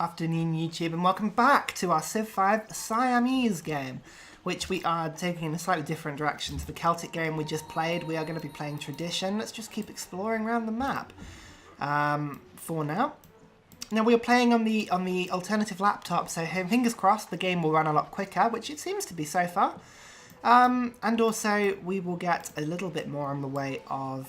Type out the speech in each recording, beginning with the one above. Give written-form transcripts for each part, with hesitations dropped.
Afternoon YouTube, and welcome back to our Civ 5 Siamese game, which we are taking in a slightly different direction to the Celtic game we just played. We are going to be playing Tradition. Let's just keep exploring around the map for now. Now we are playing on the alternative laptop, so fingers crossed the game will run a lot quicker, which it seems to be so far. And also we will get a little bit more on the way of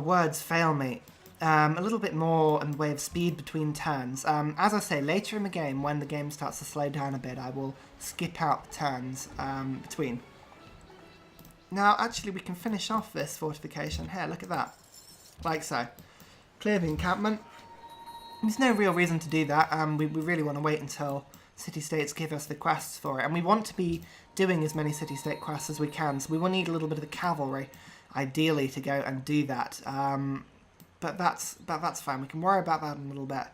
words fail me. A little bit more in the way of speed between turns. As I say, later in the game, when the game starts to slow down a bit, I will skip out the turns between. Now, actually, we can finish off this fortification here. Look at that. Like so. Clear the encampment. There's no real reason to do that. We really want to wait until city-states give us the quests for it. And we want to be doing as many city-state quests as we can. So we will need a little bit of the cavalry, ideally, to go and do that. But that's fine. We can worry about that in a little bit.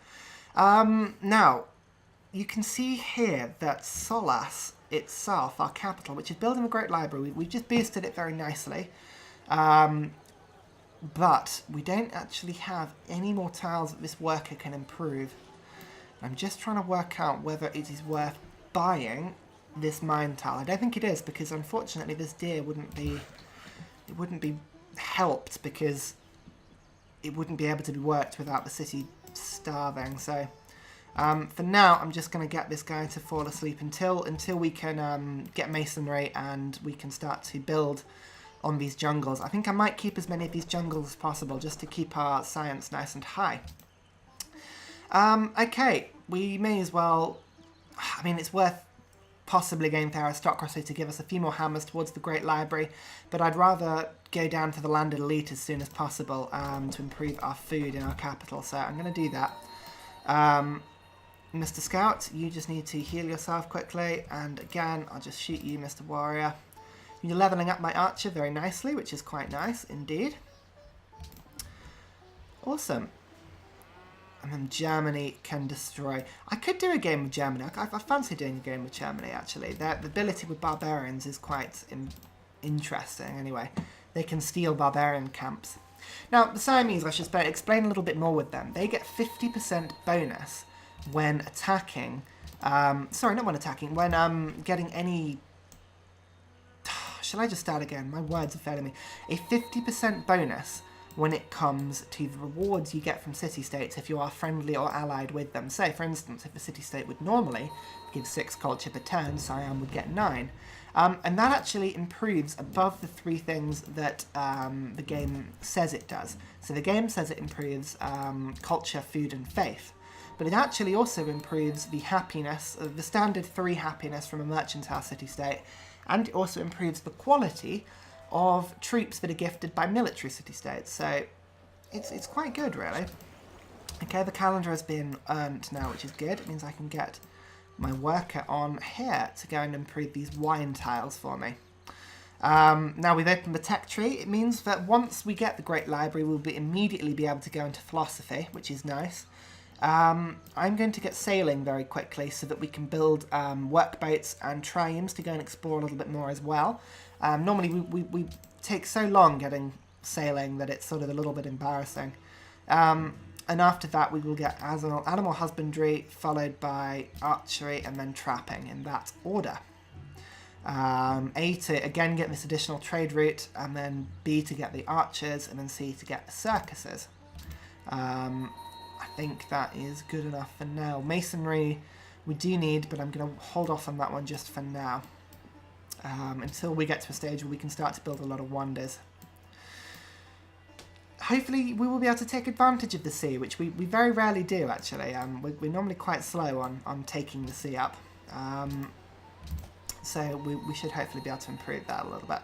Now, you can see here that Solas itself, our capital, which is building a great library, we've just boosted it very nicely. But we don't actually have any more tiles that this worker can improve. I'm just trying to work out whether it is worth buying this mine tile. I don't think it is, because unfortunately this deer wouldn't be helped, because it wouldn't be able to be worked without the city starving. So for now, I'm just going to get this guy to fall asleep until we can get masonry and we can start to build on these jungles. I think I might keep as many of these jungles as possible just to keep our science nice and high. Okay, we may as well... I mean, it's worth possibly going for aristocracy to give us a few more hammers towards the Great Library, but I'd rather go down to the landed elite as soon as possible to improve our food in our capital, so I'm going to do that. Mr. Scout, you just need to heal yourself quickly, and again, I'll just shoot you, Mr. Warrior. You're levelling up my archer very nicely, which is quite nice indeed. Awesome. And then Germany can destroy. I could do a game with Germany. I fancy doing a game with Germany, actually. The ability with barbarians is quite interesting, anyway. They can steal barbarian camps. Now, the Siamese, I should explain a little bit more with them. They get 50% bonus when attacking. Sorry, not when attacking. When getting any... Shall I just start again? My words are failing me. A 50% bonus when it comes to the rewards you get from city-states if you are friendly or allied with them. Say, for instance, if a city-state would normally give 6 culture per turn, Siam would get 9. And that actually improves above the 3 things that the game says it does. So the game says it improves culture, food, and faith. But it actually also improves the happiness, the standard 3 happiness from a mercantile city-state, and it also improves the quality of troops that are gifted by military city-states. So it's quite good, really. Okay, the calendar has been earned now, which is good. It means I can get my worker on here to go and improve these wine tiles for me. Now we've opened the tech tree. It means that once we get the Great Library, we'll immediately be able to go into philosophy, which is nice. I'm going to get sailing very quickly so that we can build workboats and triumphs to go and explore a little bit more as well. Normally we take so long getting sailing that it's sort of a little bit embarrassing. And after that we will get animal husbandry, followed by archery and then trapping in that order. A to again get this additional trade route, and then B to get the archers, and then C to get the circuses. I think that is good enough for now. Masonry we do need, but I'm going to hold off on that one just for now. Until we get to a stage where we can start to build a lot of wonders. Hopefully we will be able to take advantage of the sea, which we very rarely do, actually. We're normally quite slow on taking the sea up. So we should hopefully be able to improve that a little bit.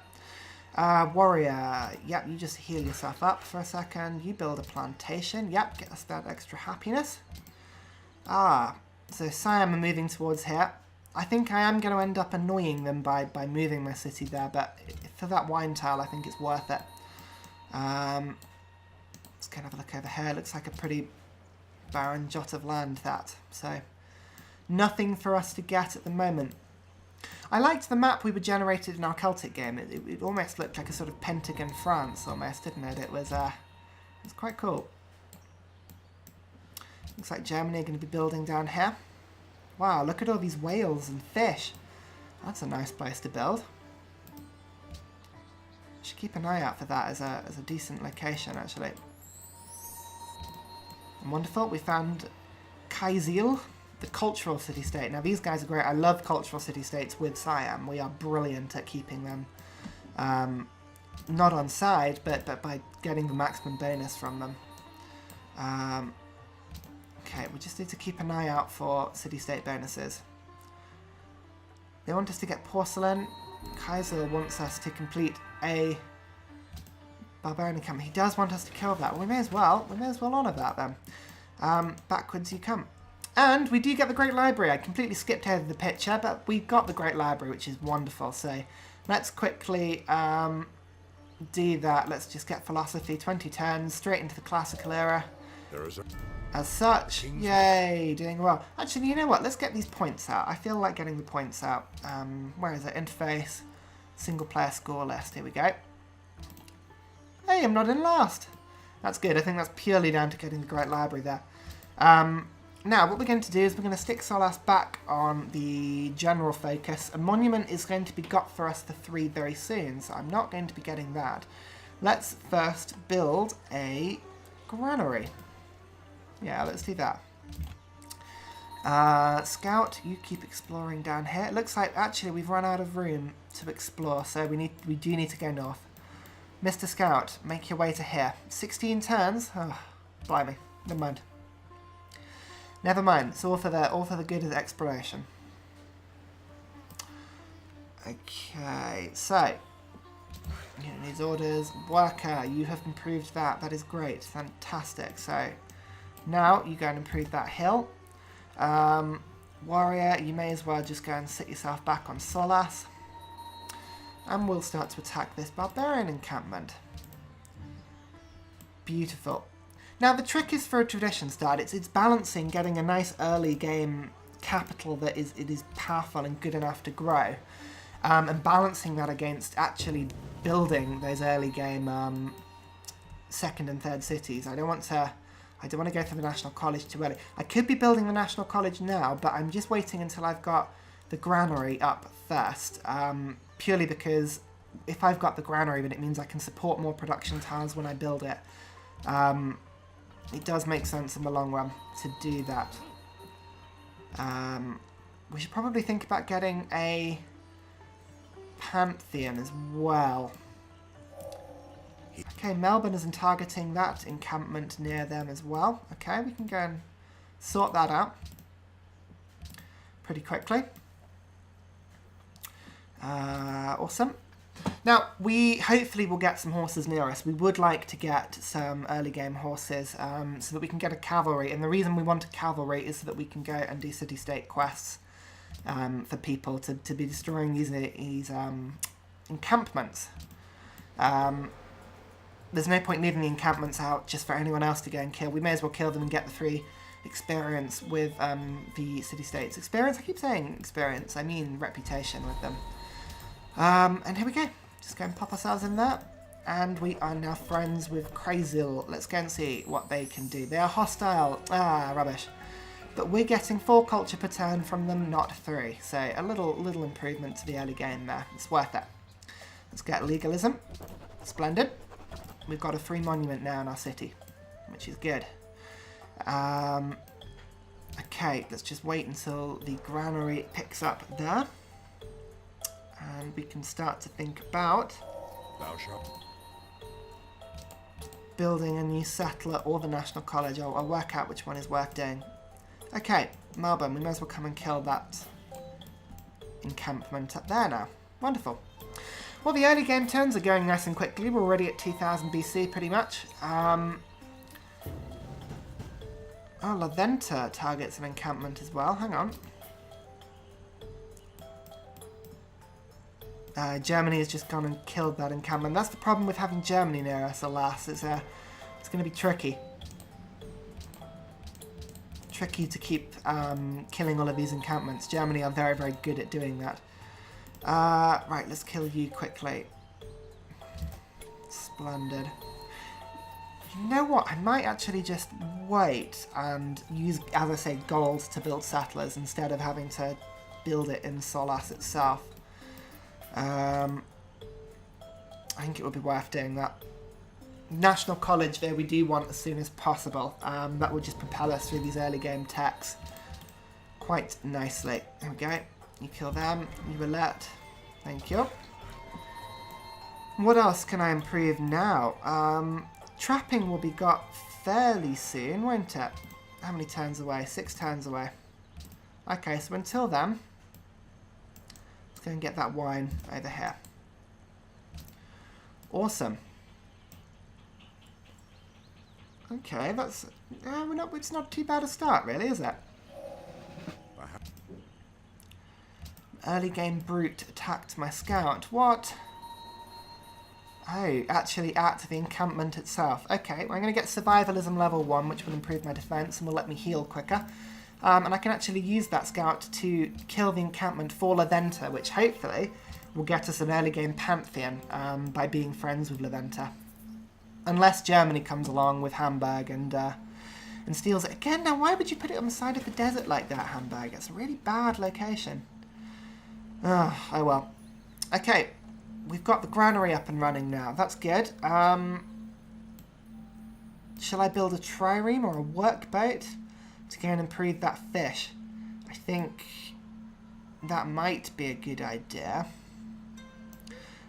Warrior, yep, you just heal yourself up for a second. You build a plantation, yep, get us that extra happiness. So Siam are moving towards here. I think I am going to end up annoying them by moving my city there, but for that wine tile, I think it's worth it. Let's go and have a look over here. Looks like a pretty barren jot of land, that. So, nothing for us to get at the moment. I liked the map we were generated in our Celtic game. It almost looked like a sort of Pentagon France, almost, didn't it? It was quite cool. Looks like Germany are going to be building down here. Wow, look at all these whales and fish. That's a nice place to build. Should keep an eye out for that as a decent location, actually. And wonderful, we found Kaizil, the cultural city-state. Now these guys are great. I love cultural city-states with Siam. We are brilliant at keeping them not on side, but by getting the maximum bonus from them. Okay, we just need to keep an eye out for city-state bonuses. They want us to get porcelain. Kaiser wants us to complete a barbarian encampment. He does want us to kill that. We may as well honour that then. Backwards you come. And we do get the Great Library. I completely skipped over the picture, but we got the Great Library, which is wonderful. So let's quickly do that. Let's just get philosophy, 20 turns, straight into the classical era. As such, yay, doing well. Actually, you know what? Let's get these points out. I feel like getting the points out. Where is it? Interface, single player score list. Here we go. Hey, I'm not in last. That's good. I think that's purely down to getting the Great Library there. Now, what we're going to do is we're going to stick Solas back on the general focus. A monument is going to be got for us for 3 very soon, so I'm not going to be getting that. Let's first build a granary. Yeah, let's do that. Scout, you keep exploring down here. It looks like actually we've run out of room to explore, so we do need to go north. Mr. Scout, make your way to here. 16 turns. Oh, blimey. Never mind. Never mind. It's all for the good of the exploration. Okay, so unit needs orders. Worker, you have improved that. That is great. Fantastic. So now you go and improve that hill. Warrior, you may as well just go and sit yourself back on Solas. And we'll start to attack this barbarian encampment. Beautiful. Now the trick is for a tradition start. It's balancing getting a nice early game capital that is powerful and good enough to grow, and balancing that against actually building those early game second and third cities. I don't want to go for the National College too early. I could be building the National College now, but I'm just waiting until I've got the granary up first. Purely because if I've got the granary, then it means I can support more production tiles when I build it. It does make sense in the long run to do that. We should probably think about getting a Pantheon as well. Okay, Melbourne isn't targeting that encampment near them as well. Okay, we can go and sort that out pretty quickly. Awesome. Now, we hopefully will get some horses near us. We would like to get some early game horses so that we can get a cavalry. And the reason we want a cavalry is so that we can go and do city-state quests for people to be destroying these encampments. There's no point leaving the encampments out just for anyone else to go and kill. We may as well kill them and get the 3 experience with the city-states. Experience? I keep saying experience. I mean reputation with them. And here we go. Just go and pop ourselves in there. And we are now friends with Krazil. Let's go and see what they can do. They are hostile. Ah, rubbish. But we're getting 4 culture per turn from them, not 3. So a little improvement to the early game there. It's worth it. Let's get legalism. Splendid. We've got a free monument now in our city, which is good. Okay, let's just wait until the granary picks up there. And we can start to think about building a new settler or the National College. I'll work out which one is worth doing. Okay, Melbourne, we may as well come and kill that encampment up there now. Wonderful. Well, the early game turns are going nice and quickly. We're already at 2000 BC pretty much. Oh, Laventa targets an encampment as well. Hang on. Germany has just gone and killed that encampment. That's the problem with having Germany near us, alas. It's going to be tricky. Tricky to keep killing all of these encampments. Germany are very, very good at doing that. Right, let's kill you quickly. Splendid. You know what? I might actually just wait and use, as I say, gold to build settlers instead of having to build it in Solas itself. I think it would be worth doing that. National College there we do want as soon as possible. That would just propel us through these early game techs quite nicely. There we go. You kill them. You alert. Thank you. What else can I improve now? Trapping will be got fairly soon, won't it? How many turns away? 6 turns away. Okay, so until then, let's go and get that wine over here. Awesome. Okay, that's... it's not too bad a start, really, is it? Early game brute attacked my scout. What? Oh, actually at the encampment itself. Okay, well, I'm going to get survivalism level 1, which will improve my defense and will let me heal quicker. And I can actually use that scout to kill the encampment for Leventa, which hopefully will get us an early game pantheon by being friends with Leventa. Unless Germany comes along with Hamburg and steals it. Again, now why would you put it on the side of the desert like that, Hamburg? It's a really bad location. Oh well. Okay, we've got the granary up and running now. That's good. Shall I build a trireme or a workboat to go and improve that fish? I think that might be a good idea.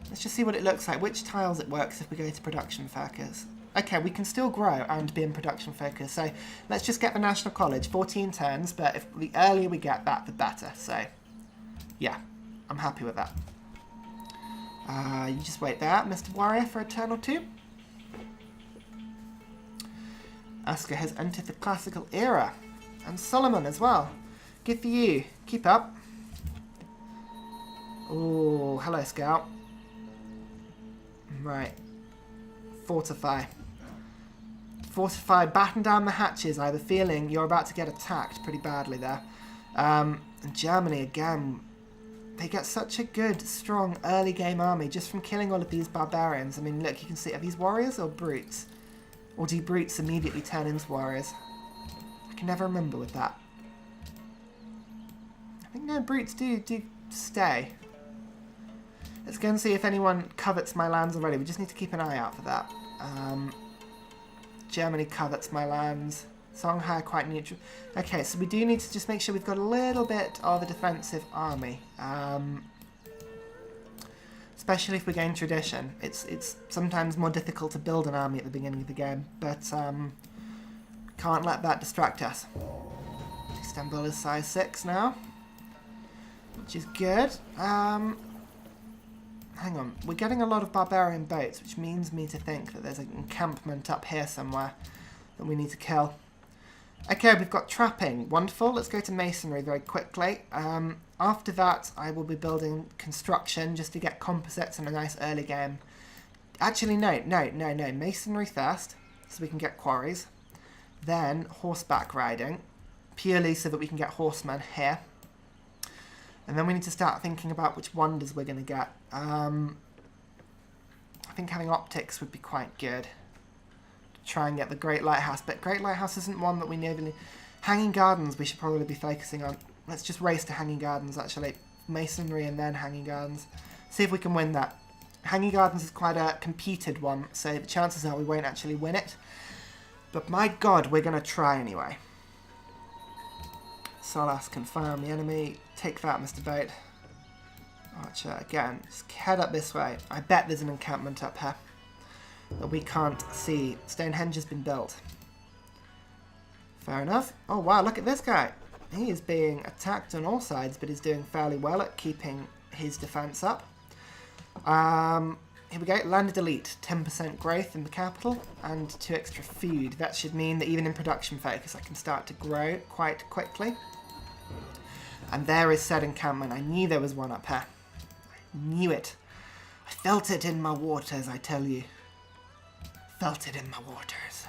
Let's just see what it looks like. Which tiles it works if we go to production focus. Okay, we can still grow and be in production focus. So let's just get the National College. 14 turns, but if the earlier we get that, the better. So, yeah, I'm happy with that. You just wait there, Mr. Warrior, for a turn or two. Asuka has entered the classical era. And Solomon as well. Good for you. Keep up. Oh, hello, Scout. Right. Fortify. Fortify. Batten down the hatches. I have a feeling you're about to get attacked pretty badly there. And Germany, again, they get such a good, strong early game army just from killing all of these barbarians. I mean, look, you can see, are these warriors or brutes? Or do brutes immediately turn into warriors? I can never remember with that. I think, no, brutes do stay. Let's go and see if anyone covets my lands already. We just need to keep an eye out for that. Germany covets my lands. Songhai quite neutral. Okay, so we do need to just make sure we've got a little bit of a defensive army. Especially if we're going tradition. It's sometimes more difficult to build an army at the beginning of the game, but can't let that distract us. Istanbul is size 6 now, which is good. Hang on, we're getting a lot of barbarian boats, which means me to think that there's an encampment up here somewhere that we need to kill. Okay, we've got trapping. Wonderful. Let's go to masonry very quickly. After that, I will be building construction just to get composites and a nice early game. Actually, no. Masonry first, so we can get quarries. Then horseback riding, purely so that we can get horsemen here. And then we need to start thinking about which wonders we're going to get. I think having optics would be quite good. Try and get the Great Lighthouse, but Great Lighthouse isn't one that we nearly... Hanging Gardens we should probably be focusing on. Let's just race to Hanging Gardens, actually. Masonry and then Hanging Gardens. See if we can win that. Hanging Gardens is quite a competed one, so the chances are we won't actually win it. But my god, we're going to try anyway. Solas, confirm the enemy. Take that, Mr. Boat. Archer, again, just head up this way. I bet there's an encampment up here that we can't see. Stonehenge has been built. Fair enough. Oh wow, look at this guy. He is being attacked on all sides, but is doing fairly well at keeping his defense up. Here we go. Landed elite. 10% growth in the capital and 2 extra food. That should mean that even in production focus I can start to grow quite quickly. And there is said encampment. I knew there was one up here. I knew it. I felt it in my waters, I tell you. Felt it in my waters.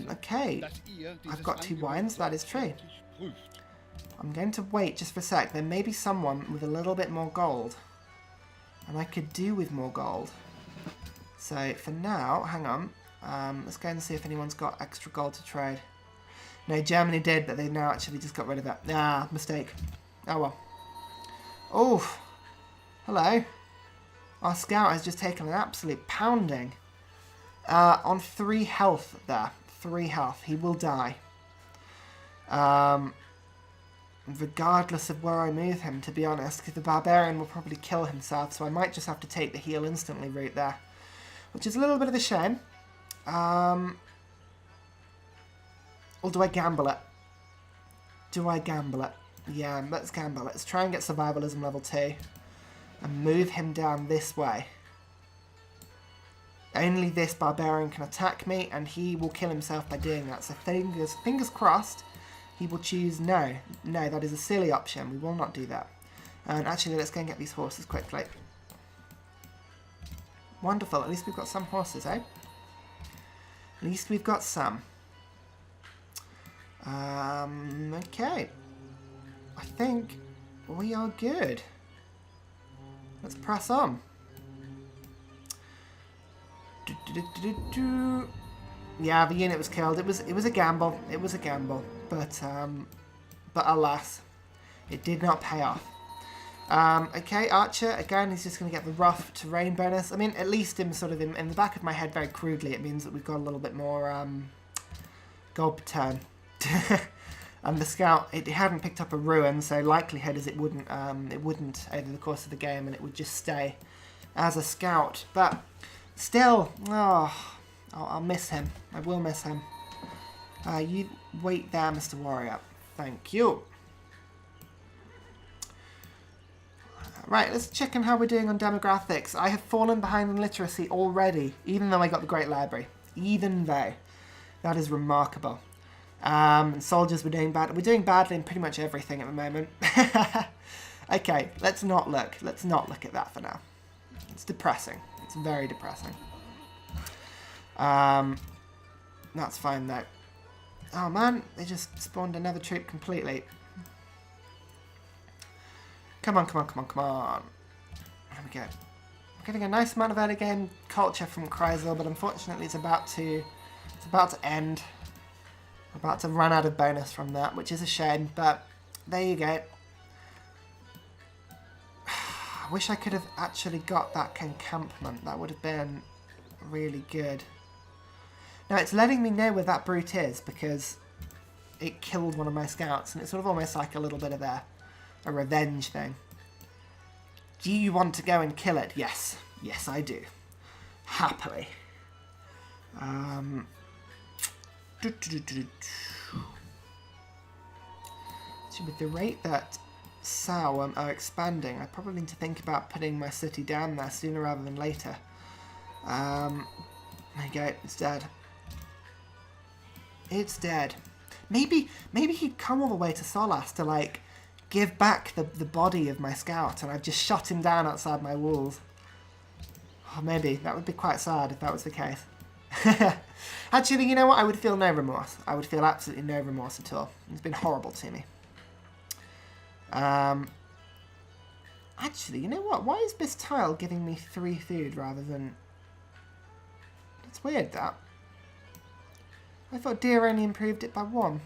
Okay. I've got 2 wines, that is true. I'm going to wait just for a sec. There may be someone with a little bit more gold. And I could do with more gold. So for now, hang on. Let's go and see if anyone's got extra gold to trade. No, Germany did, but they've now actually just got rid of that. Ah, mistake. Oh well. Oh, hello. Our scout has just taken an absolute pounding. On 3 health there. 3 health. He will die. Regardless of where I move him, to be honest, because the barbarian will probably kill himself, so I might just have to take the heal instantly route there. Which is a little bit of a shame. Or do I gamble it? Do I gamble it? Yeah, let's gamble. Let's try and get survivalism level 2. And move him down this way. Only this barbarian can attack me, and he will kill himself by doing that. So fingers crossed, he will choose no. No, that is a silly option. We will not do that. And actually, let's go and get these horses quickly. Wonderful. At least we've got some horses, eh? At least we've got some. Okay. I think we are good. Let's press on. Yeah, the unit was killed. It was a gamble. It was a gamble, but alas, it did not pay off. Okay, Archer again. He's just going to get the rough terrain bonus. I mean, at least in the back of my head, very crudely, it means that we've got a little bit more gold per turn. And the scout, it hadn't picked up a ruin, so likelihood is it wouldn't over the course of the game, and it would just stay as a scout. But still, oh, I'll miss him. I will miss him. You wait there, Mr. Warrior. Thank you. Right, let's check on how we're doing on demographics. I have fallen behind in literacy already, even though I got the Great Library. Even though. That is remarkable. And soldiers were doing bad. We're doing badly in pretty much everything at the moment. Okay, let's not look. Let's not look at that for now. It's depressing. It's very depressing. That's fine though. Oh man, they just spawned another troop completely. Come on, come on, come on, come on. There we go. We're getting a nice amount of early game culture from Chrysler, but unfortunately it's about to end. We're about to run out of bonus from that, which is a shame, but there you go. I wish I could have actually got that encampment. That would have been really good. Now it's letting me know where that brute is because it killed one of my scouts, and it's sort of almost like a little bit of a revenge thing. Do you want to go and kill it? Yes. Yes, I do. Happily. So with the rate that Siam are expanding, I probably need to think about putting my city down there sooner rather than later. There you go, it's dead. It's dead. Maybe he'd come all the way to Solas to, like, give back the body of my scout, and I've just shot him down outside my walls. Oh, maybe. That would be quite sad if that was the case. Actually, you know what? I would feel no remorse. I would feel absolutely no remorse at all. It's been horrible to me. Actually, you know what? Why is this tile giving me 3 food rather than... That's weird, that. I thought deer only improved it by 1.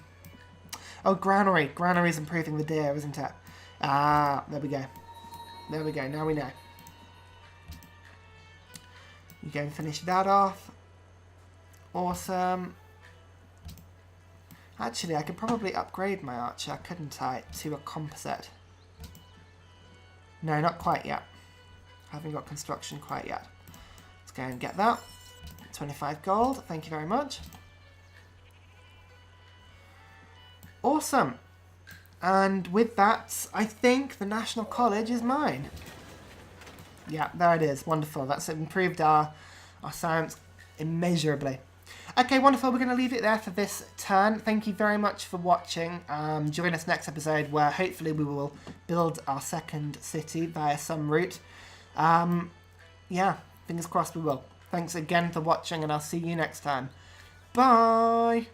Oh, granary. Granary's improving the deer, isn't it? Ah, there we go. There we go. Now we know. You go and finish that off. Awesome. Actually, I could probably upgrade my archer, couldn't I, to a composite? No, not quite yet. Haven't got construction quite yet. Let's go and get that. 25 gold. Thank you very much. Awesome. And with that, I think the National College is mine. Yeah, there it is. Wonderful. That's improved our science immeasurably. Okay, wonderful. We're going to leave it there for this turn. Thank you very much for watching. Join us next episode where hopefully we will build our second city via some route. Yeah, fingers crossed we will. Thanks again for watching, and I'll see you next time. Bye!